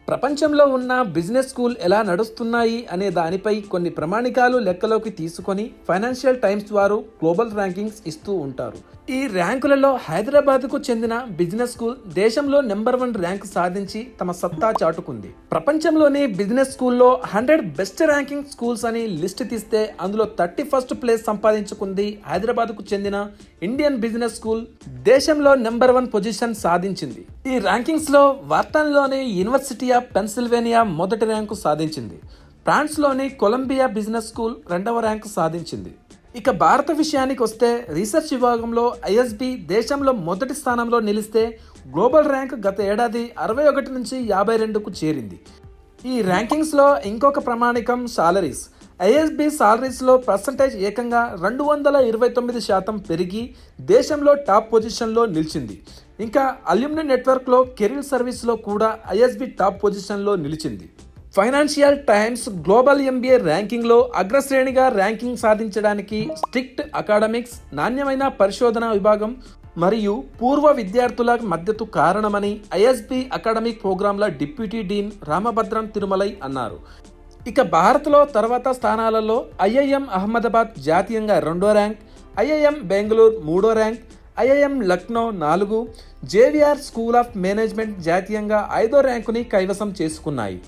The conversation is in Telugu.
ప్రపంచంలో ఉన్న బిజినెస్ స్కూల్ ఎలా నడుస్తున్నాయి అనే దానిపై కొన్ని ప్రామాణికాలు లెక్కలోకి తీసుకొని ఫైనాన్షియల్ టైమ్స్ వారు గ్లోబల్ ర్యాంకింగ్స్ ఇస్తూ ఉంటారు. ఈ ర్యాంకులలో హైదరాబాద్కు చెందిన బిజినెస్ స్కూల్ దేశంలో నెంబర్ 1 ర్యాంక్ సాధించి తమ సత్తా చాటుకుంది. ప్రపంచంలోని బిజినెస్ స్కూల్లో 100 బెస్ట్ ర్యాంకింగ్ స్కూల్స్ అని లిస్ట్ తీస్తే అందులో 31st ప్లేస్ సంపాదించుకుంది హైదరాబాద్కు చెందిన ఇండియన్ బిజినెస్ స్కూల్. దేశంలో నెంబర్ 1 పొజిషన్ సాధించింది. ఈ ర్యాంకింగ్స్ లో వార్టన్లోని యూనివర్సిటీ ఆఫ్ పెన్సిల్వేనియా మొదటి ర్యాంకు సాధించింది. ఫ్రాన్స్లోని కొలంబియా బిజినెస్ స్కూల్ 2వ ర్యాంకు సాధించింది. ఇక భారత విషయానికి వస్తే రీసెర్చ్ విభాగంలో ఐఎస్బి దేశంలో మొదటి స్థానంలో నిలిస్తే గ్లోబల్ ర్యాంక్ గత ఏడాది 61 నుంచి 52కు చేరింది. ఈ ర్యాంకింగ్స్లో ఇంకొక ప్రామాణికం సాలరీస్. ఐఎస్బి సాలరీస్లో పర్సంటేజ్ ఏకంగా 229% పెరిగి దేశంలో టాప్ పొజిషన్లో నిలిచింది. ఇంకా అల్యూమిని నెట్వర్క్లో కెరీర్ సర్వీస్లో కూడా ఐఎస్బి టాప్ పొజిషన్లో నిలిచింది. ఫైనాన్షియల్ టైమ్స్ గ్లోబల్ ఎంబీఏ ర్యాంకింగ్లో అగ్రశ్రేణిగా ర్యాంకింగ్ సాధించడానికి స్ట్రిక్ట్ అకాడమిక్స్, నాణ్యమైన పరిశోధన విభాగం మరియు పూర్వ విద్యార్థుల మద్దతు కారణమని ఐఎస్బి అకాడమిక్ ప్రోగ్రాంల డిప్యూటీ డీన్ రామభద్రం తిరుమలై అన్నారు. ఇక భారత్లో తర్వాత స్థానాలలో ఐఐఎం అహ్మదాబాద్ జాతీయంగా 2వ ర్యాంక్, ఐఐఎం బెంగళూరు 3వ rank, IIM Lucknow 4, JVR school of management జాతీయంగా 5వ ర్యాంకుని కైవసం చేసుకున్నాయి.